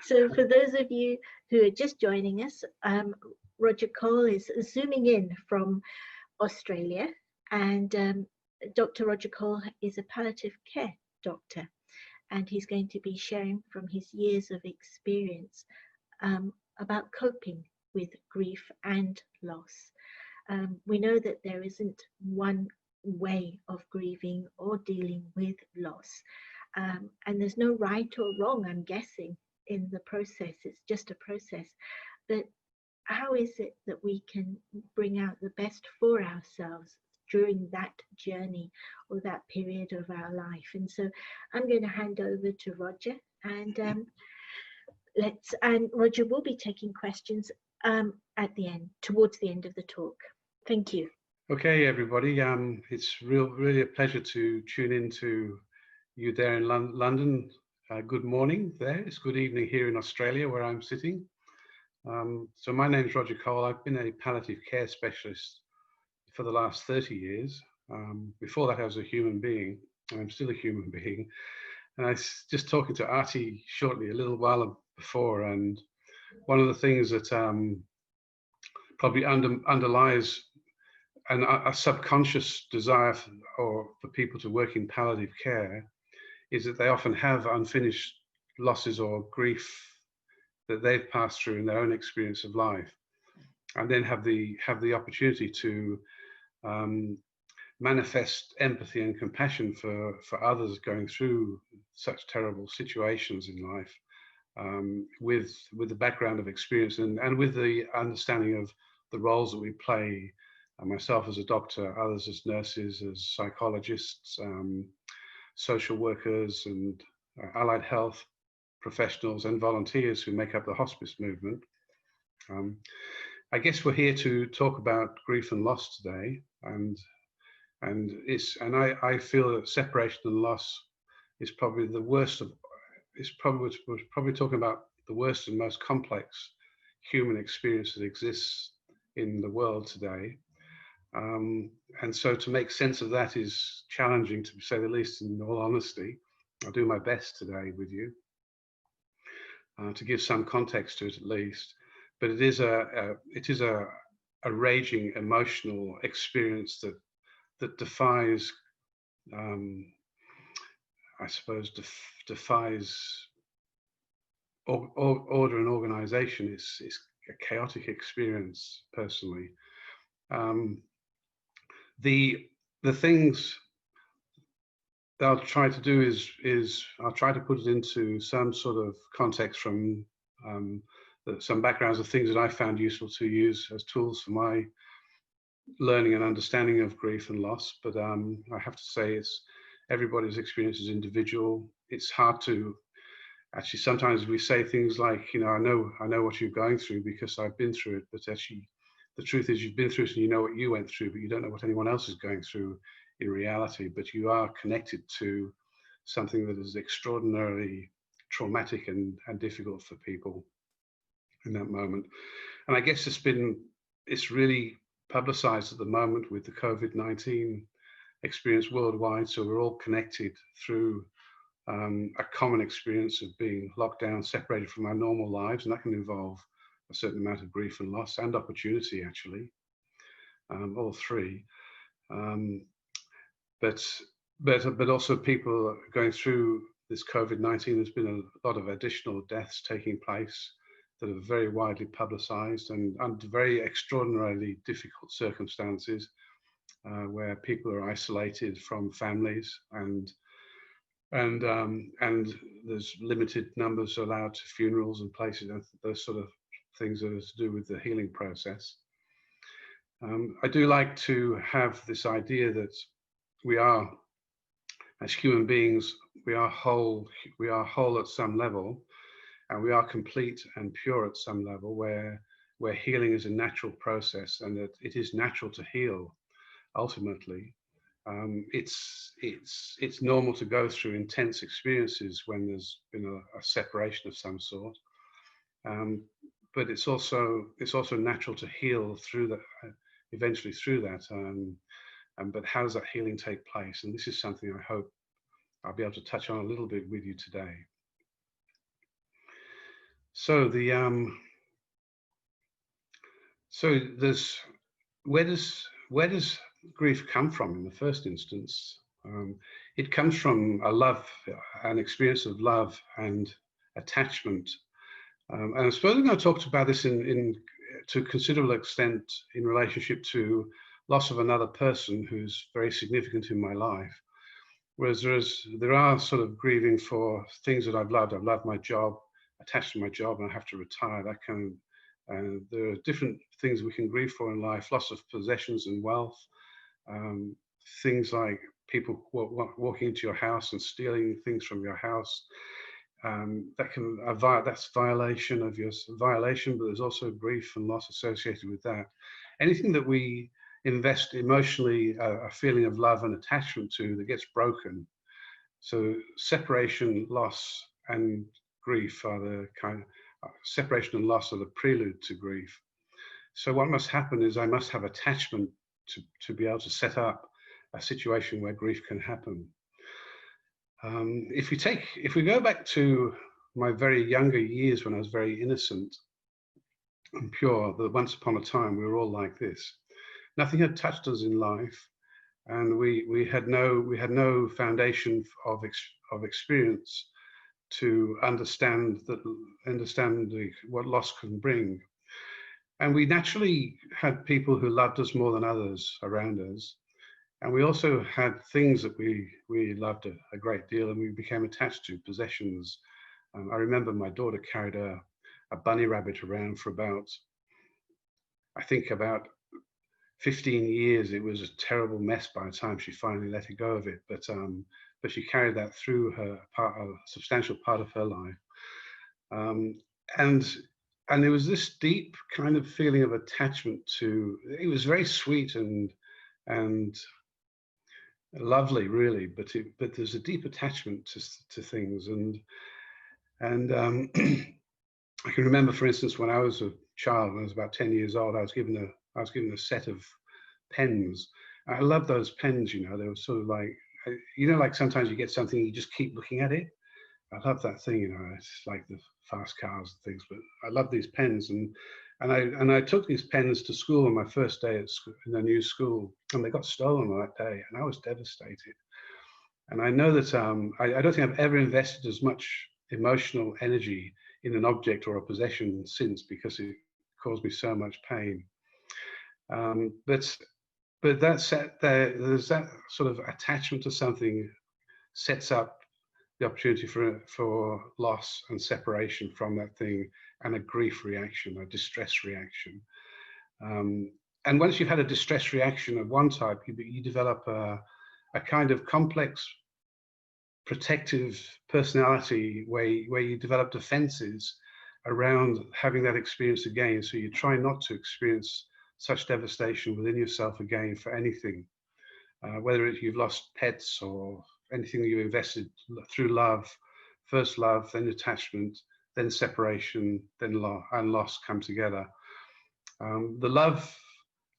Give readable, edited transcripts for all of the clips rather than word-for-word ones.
So for those of you who are just joining us, Roger Cole is zooming in from Australia, and Dr. Roger Cole is a palliative care doctor, and he's going to be sharing from his years of experience about coping with grief and loss. We know that there isn't one way of grieving or dealing with loss, and there's no right or wrong, I'm guessing, in the process. It's just a process. But how is it that we can bring out the best for ourselves during that journey or that period of our life? And so I'm going to hand over to Roger, and Roger will be taking questions at the end, towards the end of the talk. Thank you. Okay, everybody. It's really a pleasure to tune in to you there in London. Good morning there. It's good evening here in Australia, where I'm sitting. So my name is Roger Cole. I've been a palliative care specialist for the last 30 years. Before that, I was a human being. I'm still a human being. And I was just talking to Artie shortly a little while before, and one of the things that probably underlies a subconscious desire for people to work in palliative care is that they often have unfinished losses or grief that they've passed through in their own experience of life, and then have the opportunity to manifest empathy and compassion for others going through such terrible situations in life, with the background of experience and with the understanding of the roles that we play, myself as a doctor, others as nurses, as psychologists, social workers, and allied health professionals and volunteers who make up the hospice movement. I guess we're here to talk about grief and loss today, and I feel that separation and loss is probably the worst of. We're probably talking about the worst and most complex human experience that exists in the world today. And so to make sense of that is challenging, to say the least, in all honesty. I'll do my best today with you to give some context to it at least. But it is a raging emotional experience that defies, I suppose, defies order and organization. It's a chaotic experience, personally. The things that I'll try to do is I'll try to put it into some sort of context from some backgrounds of things that I found useful to use as tools for my learning and understanding of grief and loss. But I have to say, everybody's experience is individual. It's hard to actually, sometimes we say things like, I know what you're going through because I've been through it, but actually the truth is you've been through it and you know what you went through, but you don't know what anyone else is going through in reality. But you are connected to something that is extraordinarily traumatic and difficult for people in that moment. And I guess it's really publicized at the moment with the COVID-19 experience worldwide. So we're all connected through a common experience of being locked down, separated from our normal lives, and that can involve a certain amount of grief and loss and opportunity, actually, all three. But also people going through this COVID-19. There's been a lot of additional deaths taking place that are very widely publicized and under very extraordinarily difficult circumstances, where people are isolated from families, and there's limited numbers allowed to funerals and places, and those sort of things that are to do with the healing process. I do like to have this idea that we are, as human beings, we are whole at some level, and we are complete and pure at some level, where healing is a natural process, and that it is natural to heal. Ultimately, it's normal to go through intense experiences when there's been a separation of some sort, but it's also natural to heal through that, eventually through that. But how does that healing take place? And this is something I hope I'll be able to touch on a little bit with you today. So the so there's where does grief come from in the first instance? It comes from a love, an experience of love and attachment. And I suppose I'm going to talk about this to a considerable extent in relationship to loss of another person who's very significant in my life. Whereas there are sort of grieving for things that I've loved. I've loved my job, attached to my job, and I have to retire. That kind of there are different things we can grieve for in life: loss of possessions and wealth, um, things like people walking into your house and stealing things from your house. That's violation of your violation, but there's also grief and loss associated with that. Anything that we invest emotionally a feeling of love and attachment to that gets broken. So separation, loss, and grief are the kind of separation and loss are the prelude to grief. So what must happen is I must have attachment to be able to set up a situation where grief can happen. If we go back to my very younger years when I was very innocent and pure, that once upon a time we were all like this. Nothing had touched us in life, and we had no foundation of experience to understand what loss can bring. And we naturally had people who loved us more than others around us. And we also had things that we loved a great deal, and we became attached to possessions. I remember my daughter carried a bunny rabbit around for I think about 15 years. It was a terrible mess by the time she finally let go of it. But she carried that through a substantial part of her life. And there was this deep kind of feeling of attachment to. It was very sweet and lovely, really, but there's a deep attachment to things, and I can remember, for instance, when I was a child, when I was about 10 years old, I was given a set of pens. I loved those pens. They were sort of like, like sometimes you get something, you just keep looking at it. I love that thing. It's like the fast cars and things, but I love these pens, and I took these pens to school on my first day at school, in a new school, and they got stolen on that day, and I was devastated. And I know that I don't think I've ever invested as much emotional energy in an object or a possession since, because it caused me so much pain. But there's that sort of attachment to something sets up the opportunity for loss and separation from that thing, and a grief reaction, a distress reaction. And once you've had a distress reaction of one type, you develop a kind of complex protective personality where you develop defenses around having that experience again. So you try not to experience such devastation within yourself again for anything, whether you've lost pets or anything that you invested through love, first love, then attachment, then separation, then loss come together. The love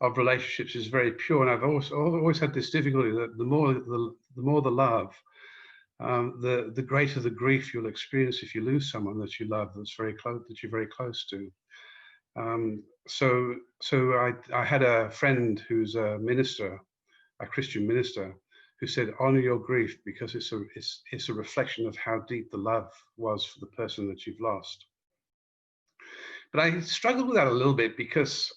of relationships is very pure, and I've always had this difficulty that the more the love, the greater the grief you'll experience if you lose someone that you love, that you're very close to. So I had a friend who's a minister, a Christian minister, who said, "Honor your grief, because it's a reflection of how deep the love was for the person that you've lost." But I struggled with that a little bit because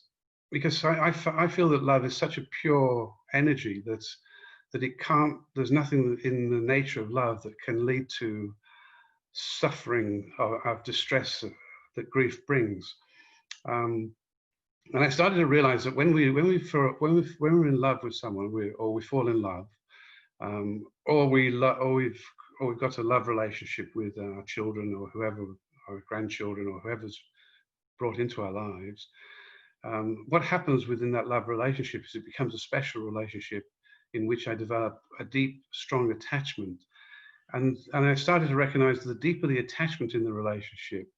I feel that love is such a pure energy that it can't. There's nothing in the nature of love that can lead to suffering of distress that grief brings. And I started to realize that when we're in love with someone, we fall in love, or we've got a love relationship with our children or whoever, our grandchildren or whoever's brought into our lives. What happens within that love relationship is it becomes a special relationship in which I develop a deep, strong attachment. And I started to recognize that the deeper the attachment in the relationship,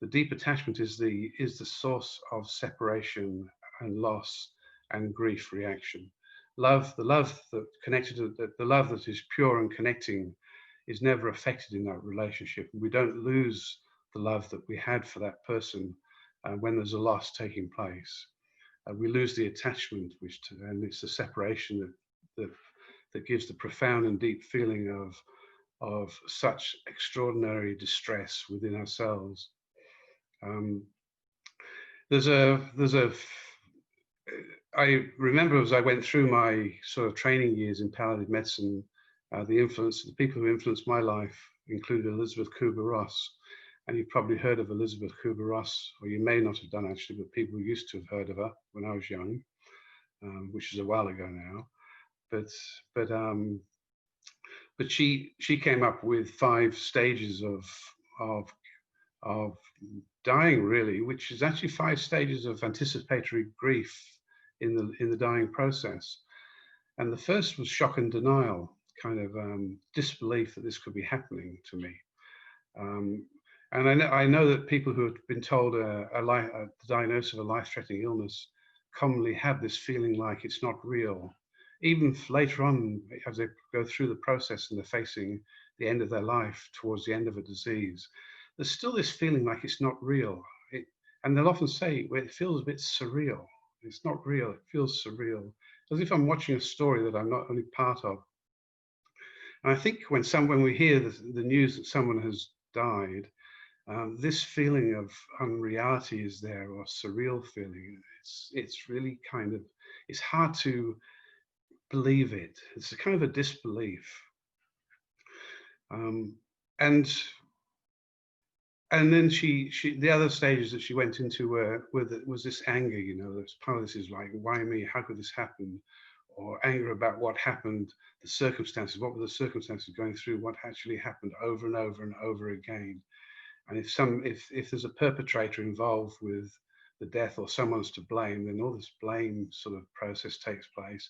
the deep attachment is the source of separation and loss and grief reaction. The love that is pure and connecting is never affected in that relationship. We don't lose the love that we had for that person when there's a loss taking place. We lose the attachment, and it's the separation that gives the profound and deep feeling of such extraordinary distress within ourselves. I remember as I went through my sort of training years in palliative medicine, the people who influenced my life included Elizabeth Kubler-Ross. And you've probably heard of Elizabeth Kubler-Ross, or you may not have done actually, but people used to have heard of her when I was young, which is a while ago now. But she came up with 5 stages of dying, really, which is actually 5 stages of anticipatory grief in the dying process. And the first was shock and denial, kind of disbelief that this could be happening to me. And I know that people who have been told the diagnosis of a life-threatening illness commonly have this feeling like it's not real. Even later on, as they go through the process and they're facing the end of their life towards the end of a disease, there's still this feeling like it's not real. And they'll often say, well, it feels a bit surreal. It's not real, it feels surreal. As if I'm watching a story that I'm not only part of. And I think when we hear the news that someone has died, this feeling of unreality is there, or surreal feeling. It's really kind of, it's hard to believe it. It's a kind of a disbelief. And then the other stages that she went into was this anger, you know, this part of this is like, why me? How could this happen? Or anger about what happened, the circumstances, what were the circumstances going through, what actually happened over and over and over again. And if there's a perpetrator involved with the death or someone's to blame, then all this blame sort of process takes place.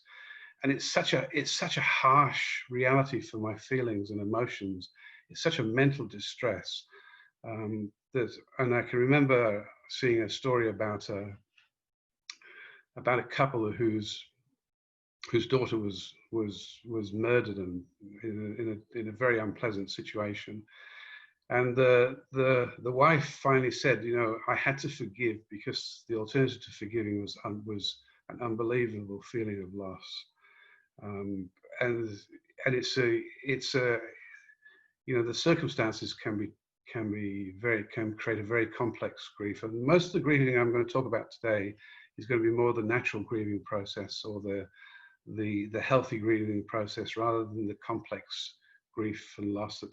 And it's such a harsh reality for my feelings and emotions. It's such a mental distress. And I can remember seeing a story about a couple whose daughter was murdered and in a very unpleasant situation. And the wife finally said, you know, I had to forgive because the alternative to forgiving was an unbelievable feeling of loss. And it's you know, the circumstances can create a very complex grief. And most of the grieving I'm going to talk about today is going to be more the natural grieving process, or the healthy grieving process, rather than the complex grief and loss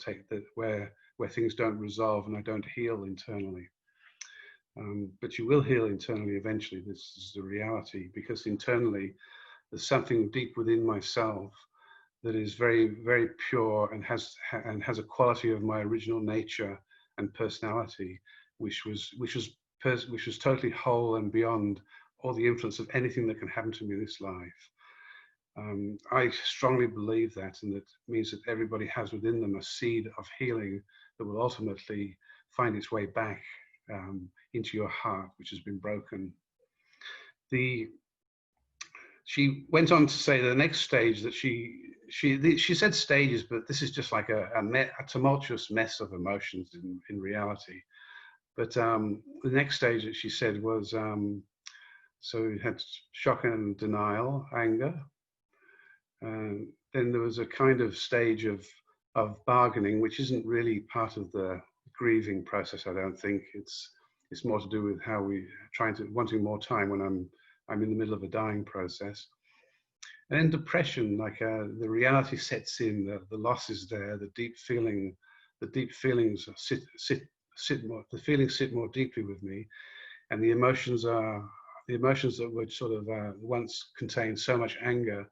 where things don't resolve and I don't heal internally. But you will heal internally eventually. This is the reality, because internally there's something deep within myself that is very, very pure and has a quality of my original nature and personality, which was totally whole and beyond all the influence of anything that can happen to me in this life. I strongly believe that, and that means that everybody has within them a seed of healing that will ultimately find its way back into your heart, which has been broken. She went on to say the next stage that she said stages, but this is just like a tumultuous mess of emotions in reality. But the next stage that she said was, so we had shock and denial, anger. Then there was a kind of stage of bargaining, which isn't really part of the grieving process. I don't think it's more to do with how we wanting more time when I'm in the middle of a dying process. And then depression, like the reality sets in, the loss is there, the deep feelings sit more deeply with me, and the emotions that would sort of once contain so much anger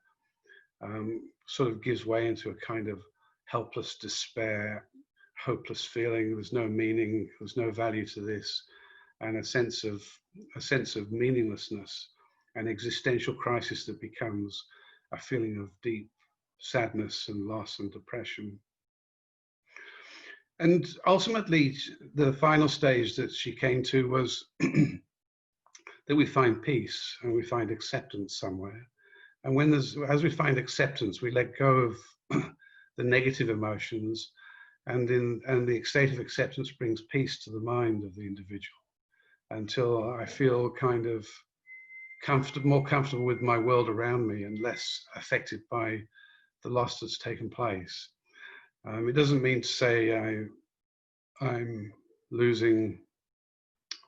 sort of gives way into a kind of helpless despair, hopeless feeling. There's no meaning, there's no value to this, and a sense of meaninglessness, an existential crisis that becomes a feeling of deep sadness and loss and depression. And ultimately, the final stage that she came to was that we find peace and we find acceptance somewhere. And as we find acceptance, we let go of the negative emotions, and the state of acceptance brings peace to the mind of the individual until I feel kind of more comfortable with my world around me and less affected by the loss that's taken place. It doesn't mean to say I'm losing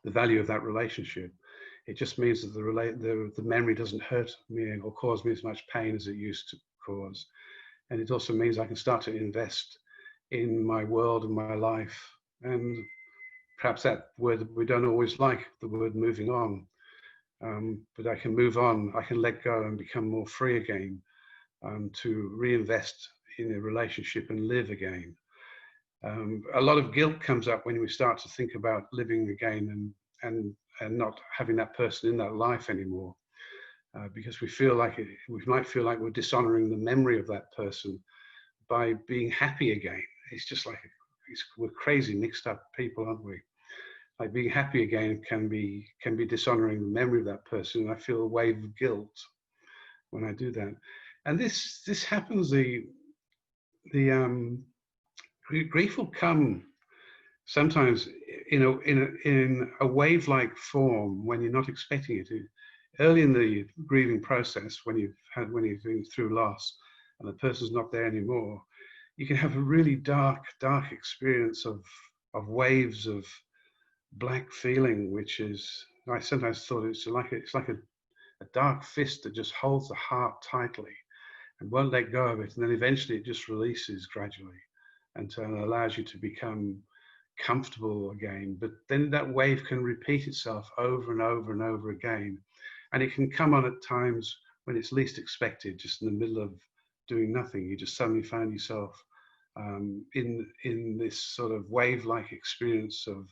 the value of that relationship. It just means that the memory doesn't hurt me or cause me as much pain as it used to cause. And it also means I can start to invest in my world and my life. And perhaps that word we don't always like, the word moving on. But I can move on, I can let go and become more free again, to reinvest in a relationship and live again. A lot of guilt comes up when we start to think about living again and not having that person in that life anymore, because we might feel like we're dishonoring the memory of that person by being happy again. It's just like we're crazy mixed up people, aren't we? Like being happy again can be dishonoring the memory of that person. And I feel a wave of guilt when I do that. And this happens. The grief will come sometimes in a wave-like form when you're not expecting it. Early in the grieving process, when you've been through loss and the person's not there anymore, you can have a really dark experience of waves of black feeling, which is, I sometimes thought it's like a dark fist that just holds the heart tightly and won't let go of it, and then eventually it just releases gradually and allows you to become comfortable again. But then that wave can repeat itself over and over and over again, and it can come on at times when it's least expected, just in the middle of doing nothing. You just suddenly find yourself in this sort of wave-like experience of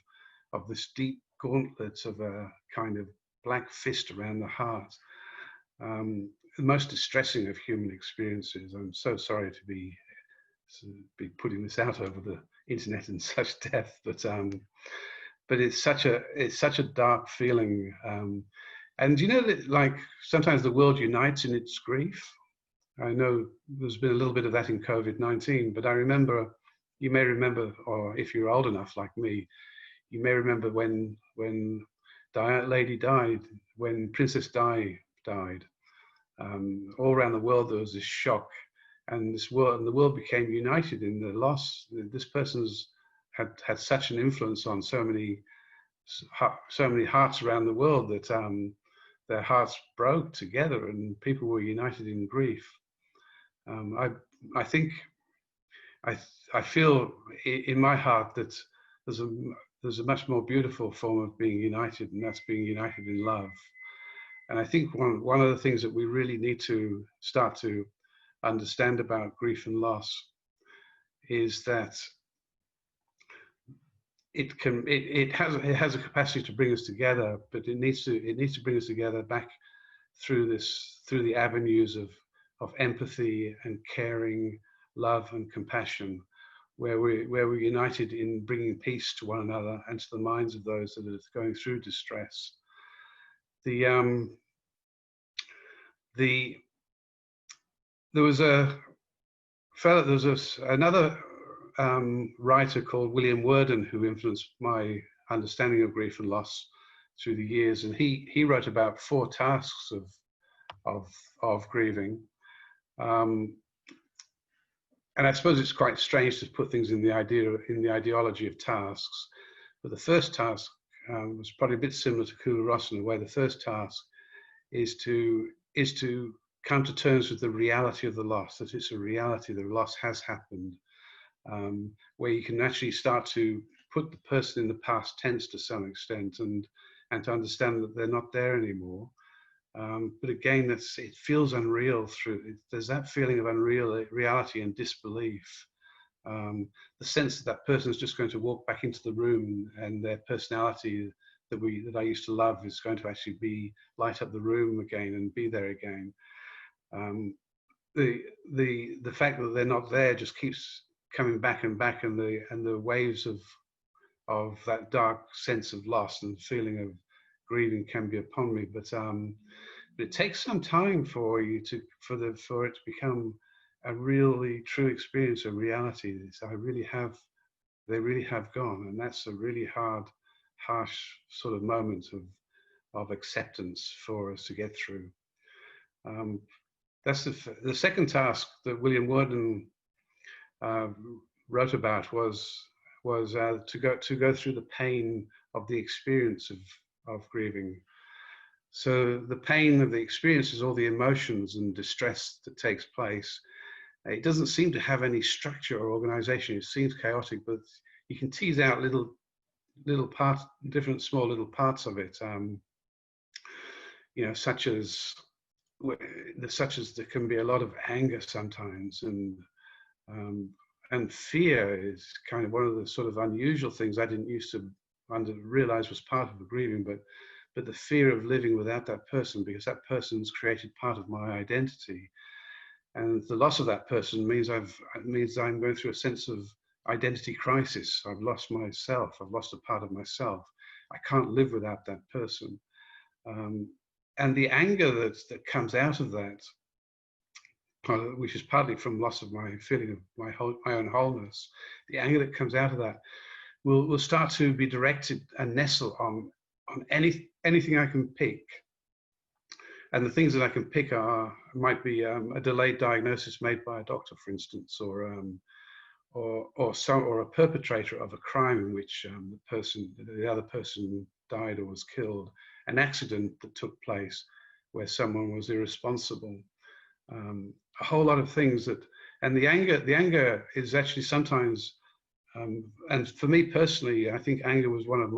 this deep gauntlet of a kind of black fist around the heart. The most distressing of human experiences. I'm so sorry to be putting this out over the internet in such depth, but it's such a dark feeling. And you know that, like, sometimes the world unites in its grief. I know there's been a little bit of that in COVID-19, but I remember, you may remember, or if you're old enough like me, you may remember when Lady died, when Princess Di died. All around the world there was this shock, and the world became united in the loss. This person's had such an influence on so many hearts around the world that their hearts broke together, and people were united in grief. I think I feel in my heart that there's a much more beautiful form of being united, and that's being united in love. And I think one of the things that we really need to start to understand about grief and loss is that it has a capacity to bring us together, but it needs to bring us together back through the avenues of empathy and caring, love and compassion, where we're united in bringing peace to one another and to the minds of those that are going through distress. There was another writer called William Worden who influenced my understanding of grief and loss through the years, and he wrote about 4 tasks of grieving. And I suppose it's quite strange to put things in the ideology of tasks, but the first task was probably a bit similar to Kubler-Ross in a way. The first task is to come to terms with the reality of the loss, that it's a reality, the loss has happened, where you can actually start to put the person in the past tense to some extent, and to understand that they're not there anymore. But again, it feels unreal. There's that feeling of reality and disbelief. The sense that person is just going to walk back into the room, and their personality that I used to love is going to actually light up the room again and be there again. The fact that they're not there just keeps coming back and back, and the waves of that dark sense of loss and feeling of grieving can be upon me. But it takes some time for it to become a really true experience, a reality. I really have They really have gone, and that's a really harsh sort of moment of acceptance for us to get through. That's the second task that William Worden wrote about was to go through the pain of the experience of grieving. So the pain of the experience is all the emotions and distress that takes place. It doesn't seem to have any structure or organization. It seems chaotic, but you can tease out little parts, different small little parts of it. You know, such as there can be a lot of anger sometimes, and fear is kind of one of the sort of unusual things I didn't used to realize was part of the grieving, but the fear of living without that person, because that person's created part of my identity, and the loss of that person means I'm going through a sense of identity crisis. I've lost myself. I've lost a part of myself. I can't live without that person. And the anger that comes out of that, which is partly from loss of my feeling of my own wholeness, the anger that comes out of that will start to be directed and nestle on anything I can pick. And the things that I can pick might be a delayed diagnosis made by a doctor, for instance, or a perpetrator of a crime in which the other person died or was killed, an accident that took place where someone was irresponsible, a whole lot of things that, and the anger is actually sometimes, and for me personally, I think anger was one of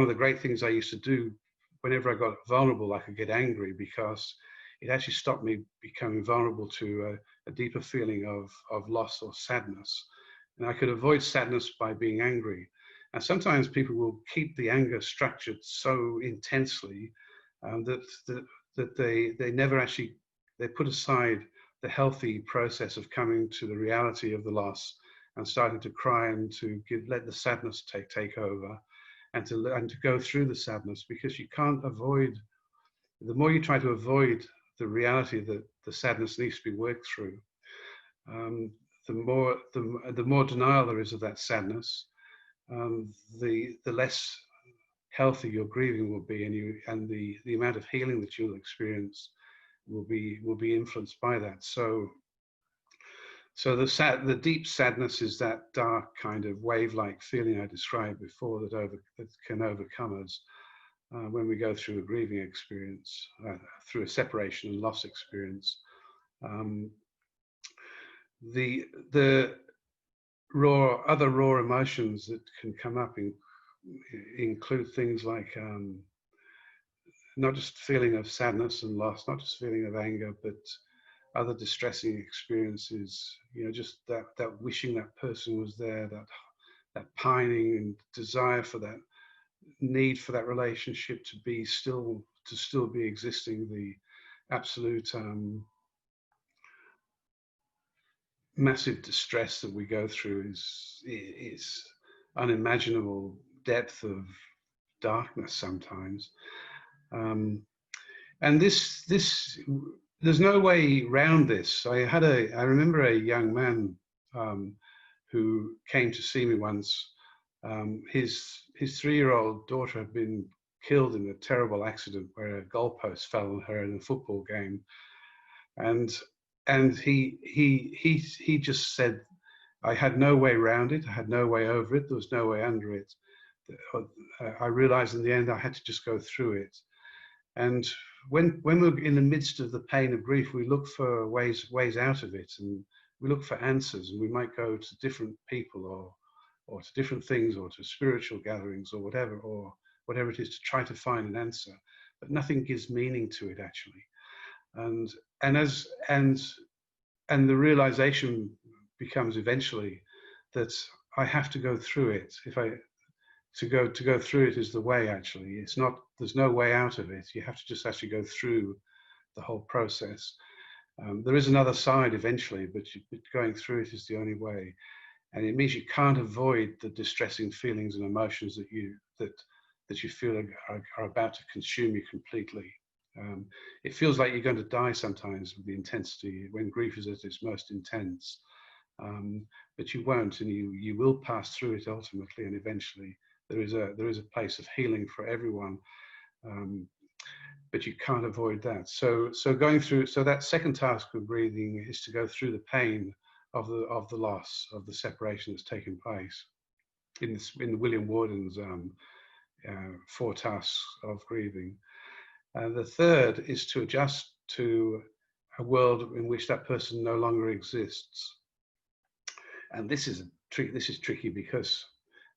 the great things I used to do. Whenever I got vulnerable, I could get angry, because it actually stopped me becoming vulnerable to a deeper feeling of loss or sadness. And I could avoid sadness by being angry. And sometimes people will keep the anger structured so intensely that they never actually, they put aside the healthy process of coming to the reality of the loss and starting to cry and to let the sadness take over, and to go through the sadness, because you can't avoid, the more you try to avoid the reality that the sadness needs to be worked through, the more denial there is of that sadness, the less healthy your grieving will be, and the amount of healing that you'll experience will be influenced by that. So the deep sadness is that dark kind of wave-like feeling I described before that can overcome us when we go through a grieving experience, through a separation and loss experience. The other raw emotions that can come up include things like not just feeling of sadness and loss, not just feeling of anger, but other distressing experiences, you know, just that wishing that person was there, that pining and desire for that, need for that relationship to still be existing, the absolute massive distress that we go through is unimaginable depth of darkness sometimes, and there's no way around this. I remember a young man who came to see me once. His 3-year-old daughter had been killed in a terrible accident where a goalpost fell on her in a football game, and he just said, I had no way around it. I had no way over it. There was no way under it. I realized in the end I had to just go through it. And when we're in the midst of the pain of grief, we look for ways out of it, and we look for answers, and we might go to different people or to different things, or to spiritual gatherings, or whatever it is, to try to find an answer. But nothing gives meaning to it, actually. And the realization becomes eventually that I have to go through it. To go through it is the way, actually. It's not, there's no way out of it. You have to just actually go through the whole process. There is another side eventually, but going through it is the only way. And it means you can't avoid the distressing feelings and emotions that you feel are about to consume you completely. It feels like you're going to die sometimes with the intensity when grief is at its most intense. but you won't, and you will pass through it ultimately, and eventually there is a place of healing for everyone, but you can't avoid that. So going through, so that second task of grieving is to go through the pain of the loss, of the separation that's taken place in the William Worden's 4 tasks of grieving. The third is to adjust to a world in which that person no longer exists. And this is tricky because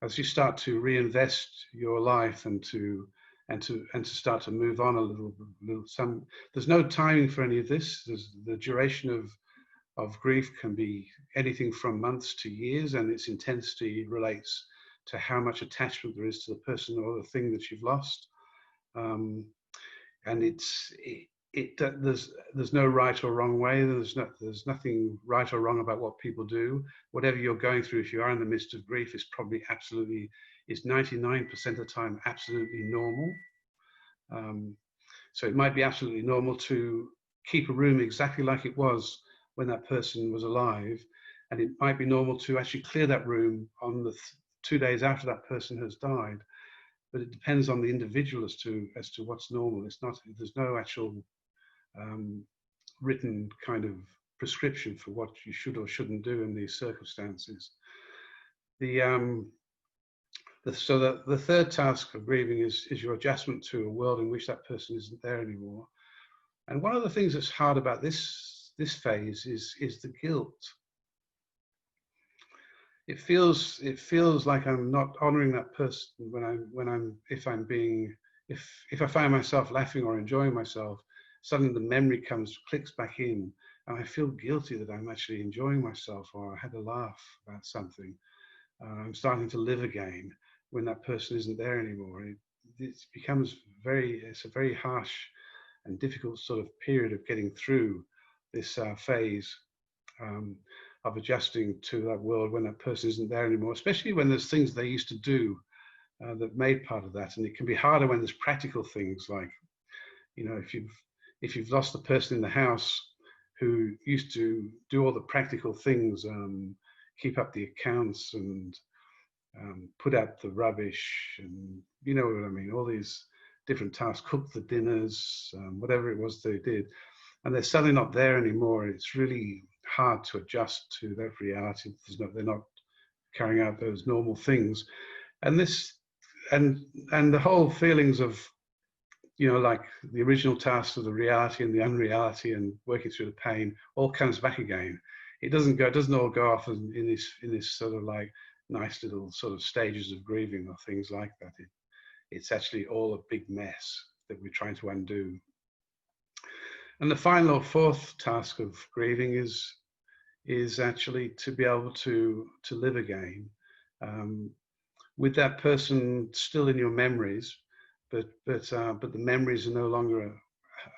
as you start to reinvest your life and to start to move on a little, there's no timing for any of this. The duration of grief can be anything from months to years, and its intensity relates to how much attachment there is to the person or the thing that you've lost. And there's no right or wrong way. There's nothing right or wrong about what people do. Whatever you're going through, if you are in the midst of grief, is probably 99% of the time absolutely normal. So it might be absolutely normal to keep a room exactly like it was when that person was alive, and it might be normal to actually clear that room on the 2 days after that person has died. But it depends on the individual as to what's normal. There's no actual written kind of prescription for what you should or shouldn't do in these circumstances. The third task of grieving is your adjustment to a world in which that person isn't there anymore. And one of the things that's hard about this phase is the guilt. It feels like I'm not honoring that person if I find myself laughing or enjoying myself, suddenly the memory clicks back in, and I feel guilty that I'm actually enjoying myself, or I had a laugh about something. I'm starting to live again when that person isn't there anymore. It becomes it's a very harsh and difficult sort of period of getting through this phase of adjusting to that world when that person isn't there anymore, especially when there's things they used to do that made part of that. And it can be harder when there's practical things like, if you've lost the person in the house who used to do all the practical things, keep up the accounts and put out the rubbish, and you know what I mean, all these different tasks, cook the dinners, whatever it was they did, and they're suddenly not there anymore. It's really hard to adjust to that reality. They're not carrying out those normal things, and the whole feelings of, like the original tasks of the reality and the unreality and working through the pain all comes back again. It doesn't all go off in this sort of like nice little sort of stages of grieving or things like that. It's actually all a big mess that we're trying to undo. And the final or fourth task of grieving is actually to be able to live again, with that person still in your memories, but the memories are no longer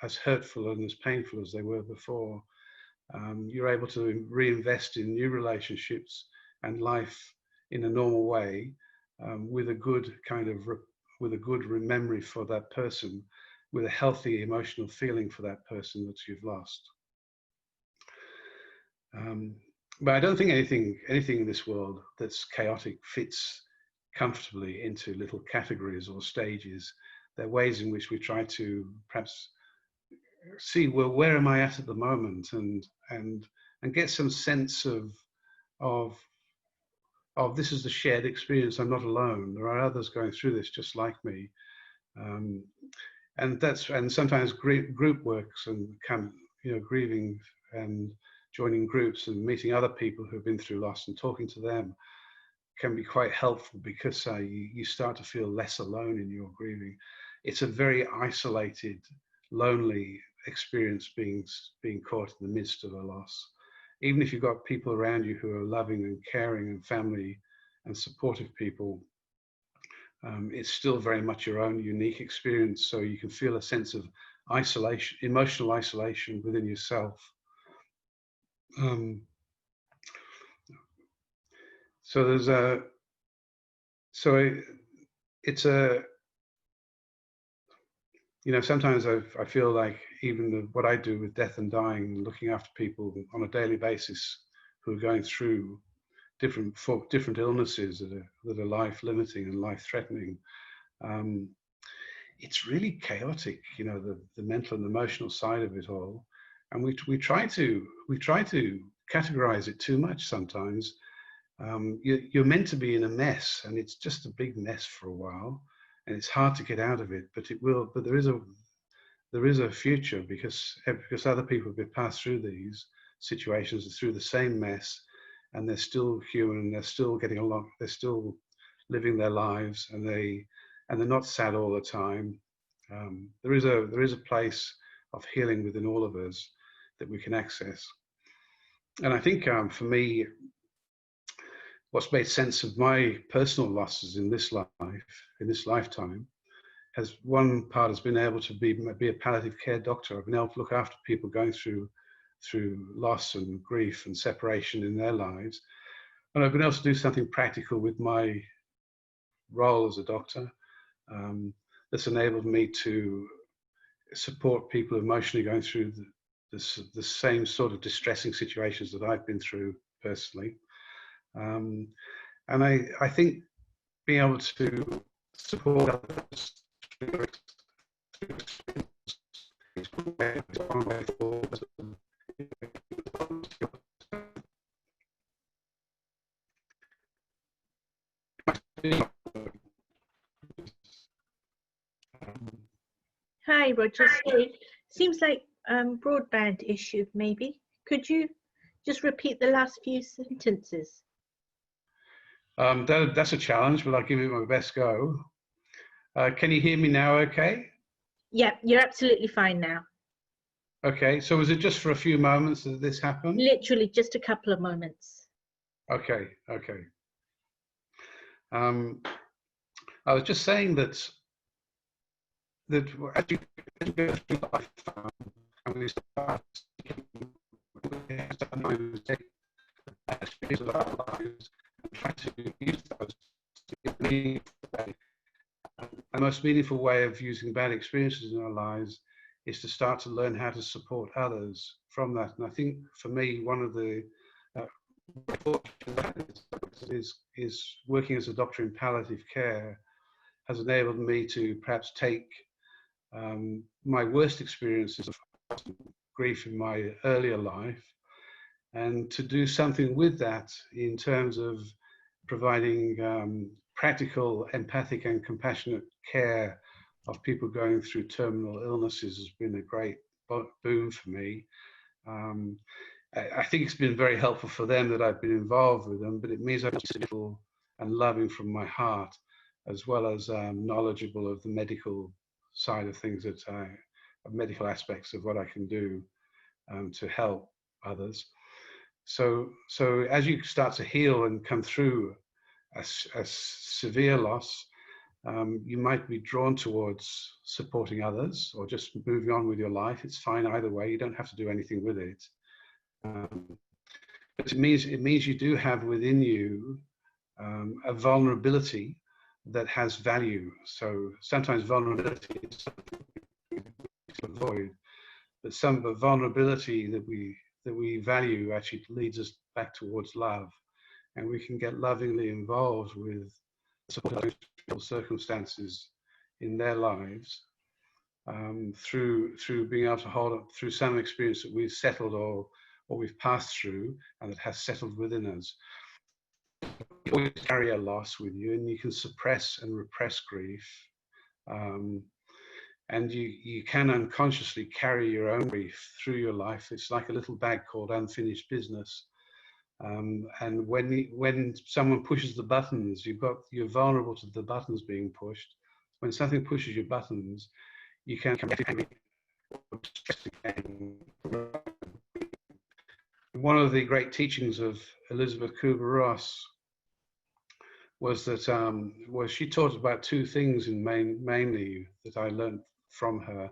as hurtful and as painful as they were before. You're able to reinvest in new relationships and life in a normal way, with a good memory for that person, with a healthy emotional feeling for that person that you've lost. But I don't think anything in this world that's chaotic fits comfortably into little categories or stages. There are ways in which we try to perhaps see, well, where am I at the moment, and get some sense of this is the shared experience. I'm not alone. There are others going through this just like me. And sometimes group works and grieving and joining groups and meeting other people who've been through loss and talking to them can be quite helpful, because you start to feel less alone in your grieving. It's a very isolated, lonely experience being caught in the midst of a loss. Even if you've got people around you who are loving and caring and family and supportive people, it's still very much your own unique experience. So you can feel a sense of isolation, emotional isolation within yourself. Sometimes I feel like even what I do with death and dying, looking after people on a daily basis who are going through different illnesses that are life limiting and life threatening. It's really chaotic, you know, the mental and emotional side of it all, and we try to categorize it too much sometimes. You're meant to be in a mess, and it's just a big mess for a while, and it's hard to get out of it. But it will. But there is a future, because other people have passed through these situations, through the same mess, and they're still human, and they're still getting along. They're still living their lives, and they're not sad all the time. There is a place of healing within all of us that we can access. And I think for me, what's made sense of my personal losses in this lifetime, one part has been able to be a palliative care doctor. I've been able to look after people going through loss and grief and separation in their lives. And I've been able to do something practical with my role as a doctor that's enabled me to support people emotionally going through the same sort of distressing situations that I've been through personally. And I think being able to support others through experience is one way forward. Hi, Roger. Sorry, seems like broadband issue. Maybe could you just repeat the last few sentences? That's a challenge, but I'll give it my best go. Can you hear me now? Okay. Yeah, you're absolutely fine now. Okay. So was it just for a few moments that this happened? Literally just a couple of moments. Okay. Okay. I was just saying that as you go through life, and we start take the experience of our lives and try to use those in a meaningful way. The most meaningful way of using bad experiences in our lives is to start to learn how to support others from that. And I think for me, one of the is working as a doctor in palliative care has enabled me to perhaps take my worst experiences of grief in my earlier life and to do something with that in terms of providing practical, empathic and compassionate care of people going through terminal illnesses has been a great boon for me. I think it's been very helpful for them that I've been involved with them, but it means I'm simple and loving from my heart, as well as knowledgeable of the medical side of things, medical aspects of what I can do to help others. So as you start to heal and come through a severe loss, you might be drawn towards supporting others or just moving on with your life. It's fine either way. You don't have to do anything with it. But it means you do have within you a vulnerability that has value. So sometimes vulnerability is something to avoid, but some of the vulnerability that we value actually leads us back towards love, and we can get lovingly involved with supporting circumstances in their lives through being able to hold up through some experience that we've settled or we've passed through and that has settled within us. You always carry a loss with you, and you can suppress and repress grief, and you can unconsciously carry your own grief through your life. It's like a little bag called unfinished business. And when someone pushes the buttons, you're vulnerable to the buttons being pushed. When something pushes your buttons, you can one of the great teachings of Elizabeth Kubler-Ross was that she taught about two things mainly that I learned from her.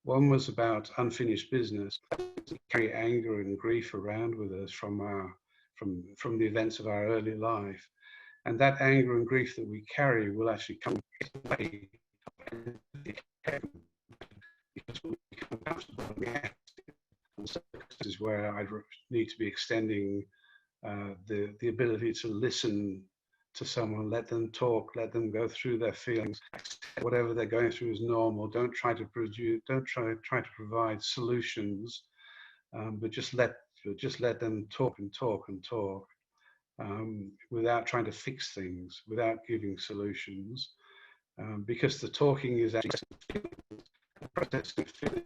One was about unfinished business. We carry anger and grief around with us from the events of our early life, and that anger and grief that we carry will actually come away because we become comfortable and reactive. And so this is where I need to be extending the ability to listen to someone, let them talk, let them go through their feelings. Whatever they're going through is normal. Don't try to provide solutions, but just let them talk and talk and talk, without trying to fix things, without giving solutions, because the talking is actually processing feelings.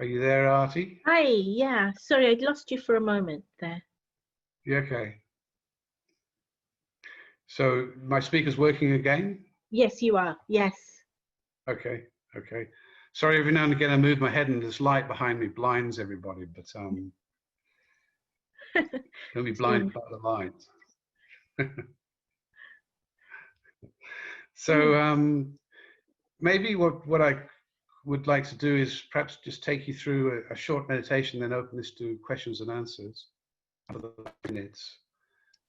Are you there, Artie? Hi, yeah. Sorry, I'd lost you for a moment there. Yeah, okay. So my speaker's working again? Yes, you are. Yes. Okay, okay. Sorry, every now and again I move my head and this light behind me blinds everybody, but don't be blinded by the light. So maybe what I would like to do is perhaps just take you through a short meditation, then open this to questions and answers for the minutes.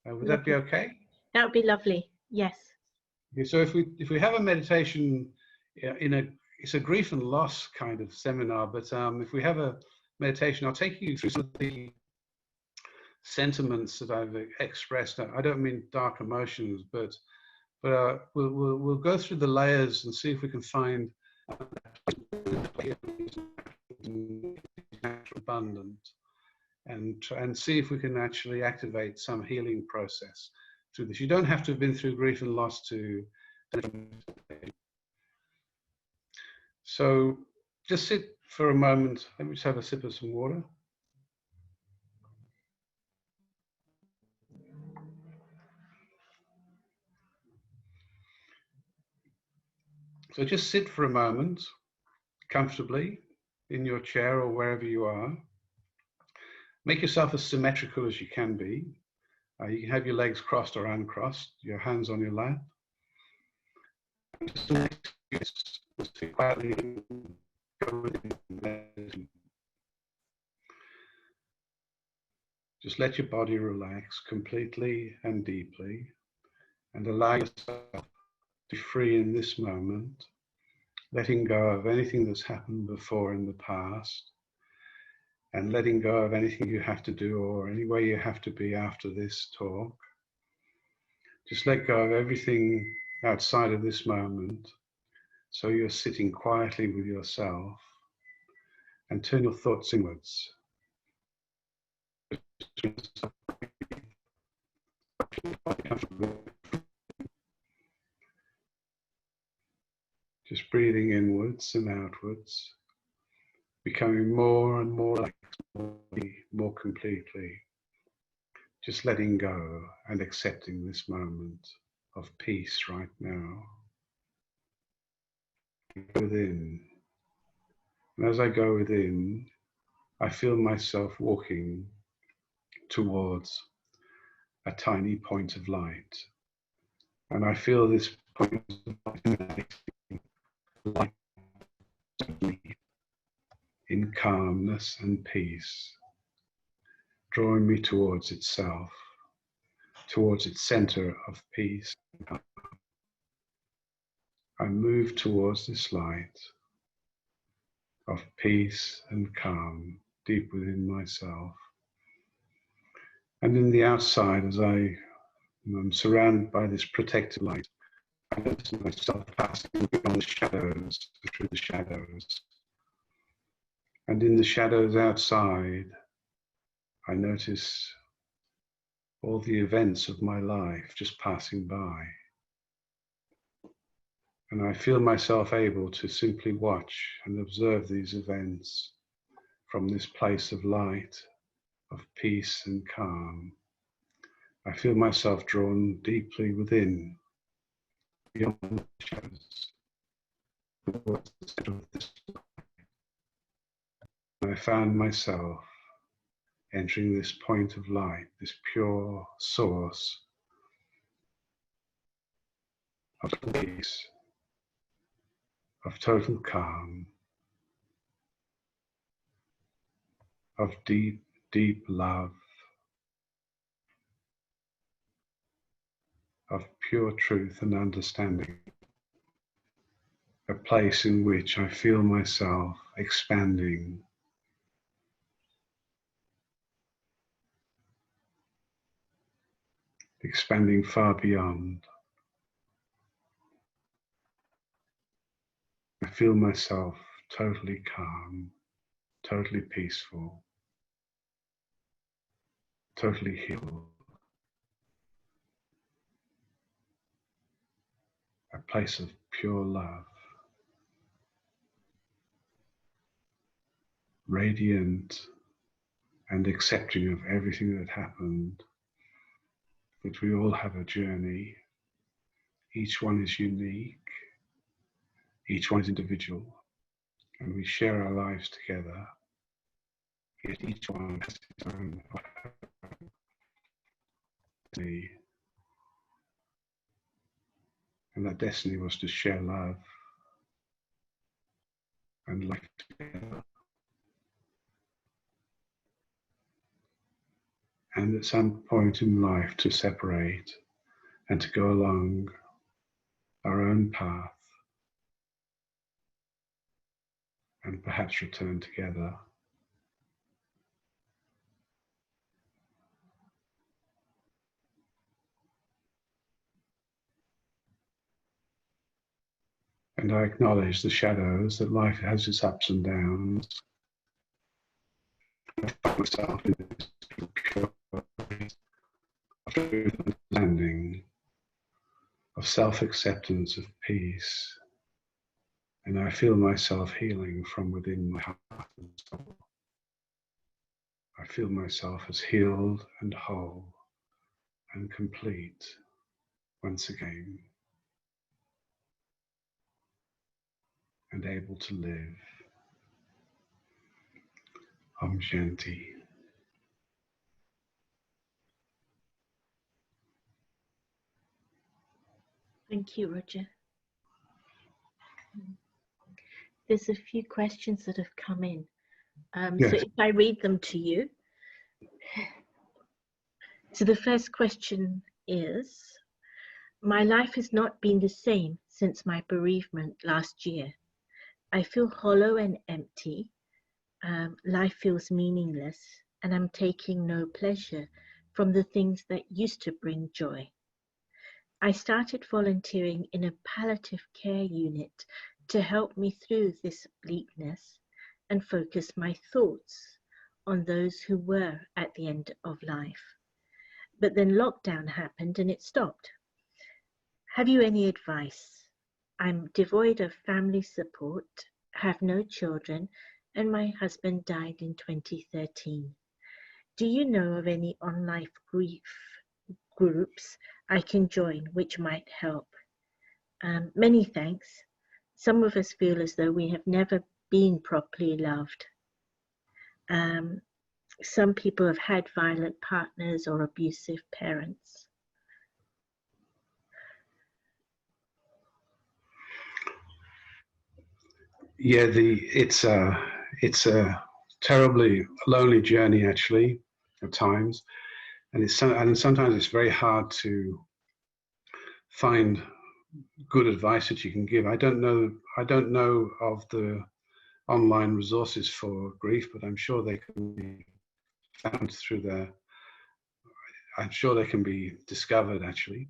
Would that be okay? That would be lovely. Yes. Okay, so if we have a meditation it's a grief and loss kind of seminar, but if we have a meditation, I'll take you through some of the sentiments that I've expressed. I don't mean dark emotions, but we'll go through the layers and see if we can find abundant, and see if we can actually activate some healing process through this. You don't have to have been through grief and loss to. So just sit for a moment. Let me just have a sip of some water. So just sit for a moment comfortably in your chair or wherever you are. Make yourself as symmetrical as you can be. You can have your legs crossed or uncrossed, your hands on your lap. Just quietly go within. Just let your body relax completely and deeply, and allow yourself to be free in this moment, letting go of anything that's happened before in the past, and letting go of anything you have to do or any way you have to be after this talk. Just let go of everything outside of this moment, so you're sitting quietly with yourself, and turn your thoughts inwards. Just breathing inwards and outwards, becoming more and more relaxed, more completely. Just letting go and accepting this moment of peace right now. Within. And as I go within, I feel myself walking towards a tiny point of light. And I feel this point of light in calmness and peace, drawing me towards itself, towards its center of peace. I move towards this light of peace and calm deep within myself. And in the outside, as I'm surrounded by this protective light, I notice myself passing beyond the shadows, through the shadows. And in the shadows outside, I notice all the events of my life just passing by. And I feel myself able to simply watch and observe these events from this place of light, of peace and calm. I feel myself drawn deeply within, beyond the shadows, towards the center of this light. I found myself entering this point of light, this pure source of peace, of total calm, of deep, deep love, of pure truth and understanding, a place in which I feel myself expanding, expanding far beyond. I feel myself totally calm, totally peaceful, totally healed. A place of pure love, radiant and accepting of everything that happened. But we all have a journey. Each one is unique. Each one is individual. And we share our lives together. Yet each one has its own destiny. And that destiny was to share love and life together. And at some point in life to separate and to go along our own path and perhaps return together. And I acknowledge the shadows, that life has its ups and downs. I find myself in this pure understanding of self-acceptance, of peace. And I feel myself healing from within my heart and soul. I feel myself as healed and whole and complete once again, and able to live. Om Shanti. Thank you, Roger. There's a few questions that have come in. Yes. So if I read them to you. So the first question is, my life has not been the same since my bereavement last year. I feel hollow and empty. Life feels meaningless, and I'm taking no pleasure from the things that used to bring joy. I started volunteering in a palliative care unit to help me through this bleakness and focus my thoughts on those who were at the end of life. But then lockdown happened and it stopped. Have you any advice? I'm devoid of family support, have no children, and my husband died in 2013. Do you know of any online grief groups I can join which might help? Many thanks. Some of us feel as though we have never been properly loved. Some people have had violent partners or abusive parents. Yeah, it's a terribly lonely journey actually at times, and sometimes it's very hard to find good advice that you can give. I don't know of the online resources for grief, but I'm sure they can be found through I'm sure they can be discovered actually.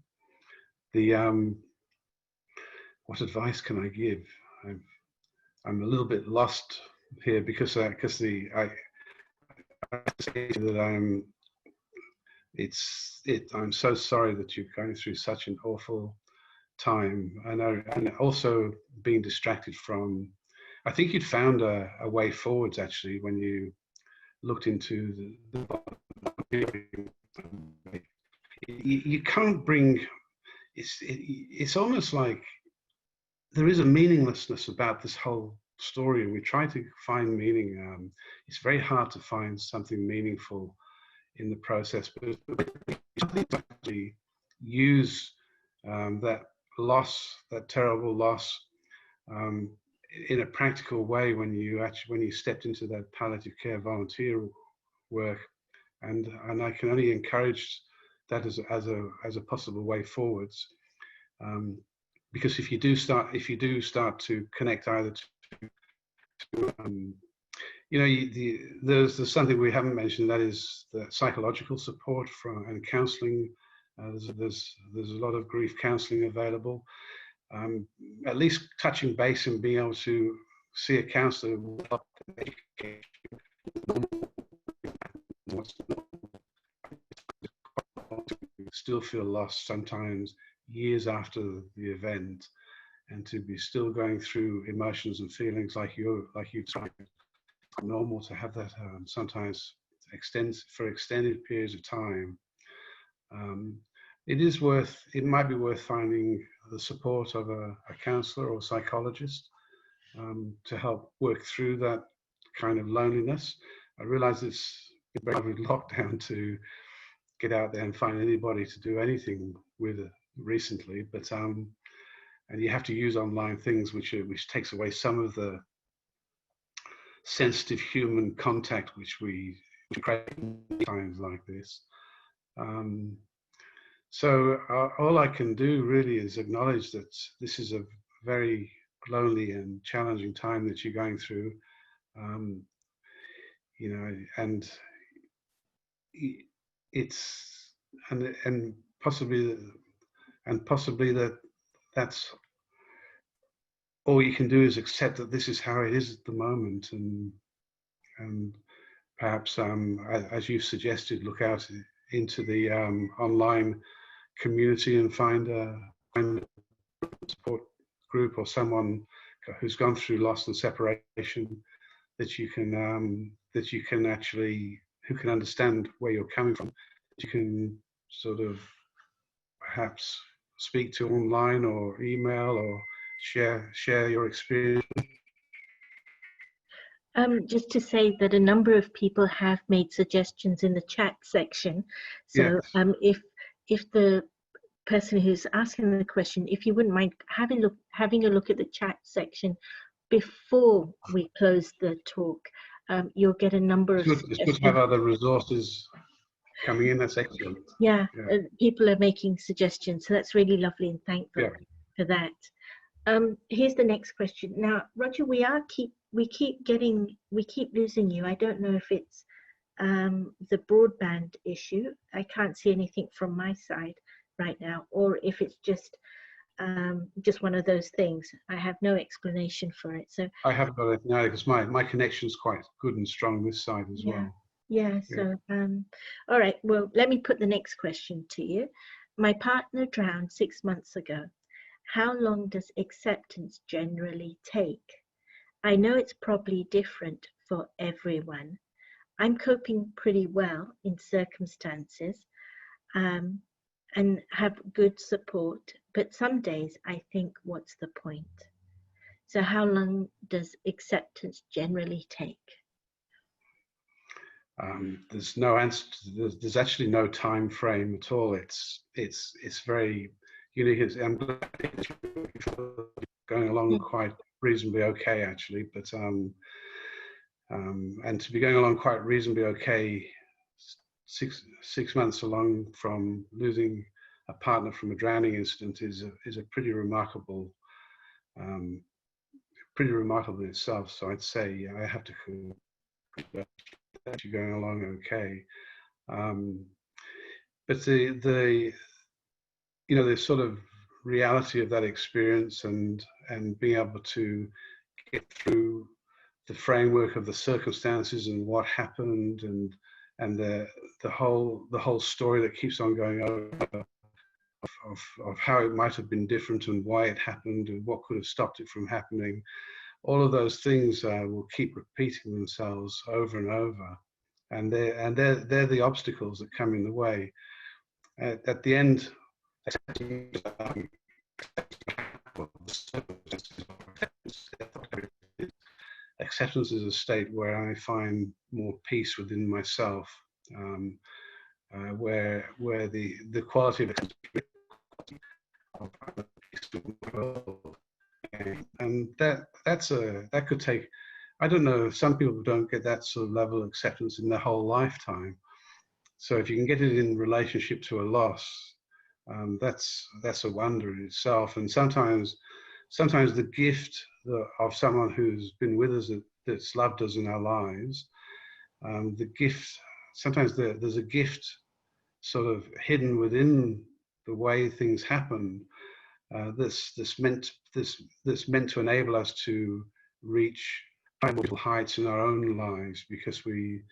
What advice can I give? I'm a little bit lost here because I say that I'm so sorry that you're going through such an awful time, and also being distracted from. I think you'd found a way forwards actually when you looked into you can't bring. It's almost like there is a meaninglessness about this whole story, and we try to find meaning. It's very hard to find something meaningful in the process, but actually use that loss, that terrible loss, in a practical way when you stepped into that palliative care volunteer work, and I can only encourage that as a possible way forwards. Because if you do start to connect either to there's something we haven't mentioned, that is the psychological support and counselling. There's a lot of grief counselling available. At least touching base and being able to see a counsellor will help still feel lost sometimes years after the event, and to be still going through emotions and feelings like you've described. It's normal to have that sometimes for extended periods of time. It might be worth finding the support of a counsellor or psychologist to help work through that kind of loneliness. I realize it's been very lockdown to get out there and find anybody to do anything with recently, but and you have to use online things, which takes away some of the sensitive human contact which we create in times like this. So all I can do really is acknowledge that this is a very lonely and challenging time that you're going through, and it's and possibly that's all you can do, is accept that this is how it is at the moment, and perhaps as you suggested, look out into the online community and find a support group or someone who's gone through loss and separation that you can actually, who can understand where you're coming from, that you can sort of perhaps speak to online or email or share your experience. Just to say that a number of people have made suggestions in the chat section. So Yes. If the person who's asking the question, if you wouldn't mind having a look at the chat section before we close the talk, you'll get a number of suggestions. It's good to have other resources coming in. That's excellent. Yeah. People are making suggestions, so that's really lovely, and thankful for that. Here's the next question. Now, Roger, we keep losing you. I don't know if it's the broadband issue. I can't see anything from my side right now, or if it's just one of those things. I have no explanation for it. So I haven't got it now because my connection's quite good and strong this side as well. Yeah. So all right. Well, let me put the next question to you. My partner drowned 6 months ago. How long does acceptance generally take? I know it's probably different for everyone. I'm coping pretty well in circumstances and have good support, but some days I think, what's the point? So how long does acceptance generally take? There's no answer. There's actually no time frame at all. It's very unique. I'm glad it's going along quite reasonably okay, actually. But and to be going along quite reasonably okay, six months along from losing a partner from a drowning incident is a pretty remarkable in itself. So I'd say I have to conclude that you're going along okay. But the sort of reality of that experience and being able to get through the framework of the circumstances and what happened and the whole story that keeps on going over of how it might have been different and why it happened and what could have stopped it from happening. All of those things will keep repeating themselves over and over, and they're the obstacles that come in the way. At the end, acceptance is a state where I find more peace within myself, where the quality of and that could take, I don't know, some people don't get that sort of level of acceptance in their whole lifetime. So if you can get it in relationship to a loss, that's a wonder in itself. And sometimes the gift of someone who's been with us, that's loved us in our lives, the gift, sometimes there's a gift sort of hidden within the way things happen, that's meant to enable us to reach more heights in our own lives, because we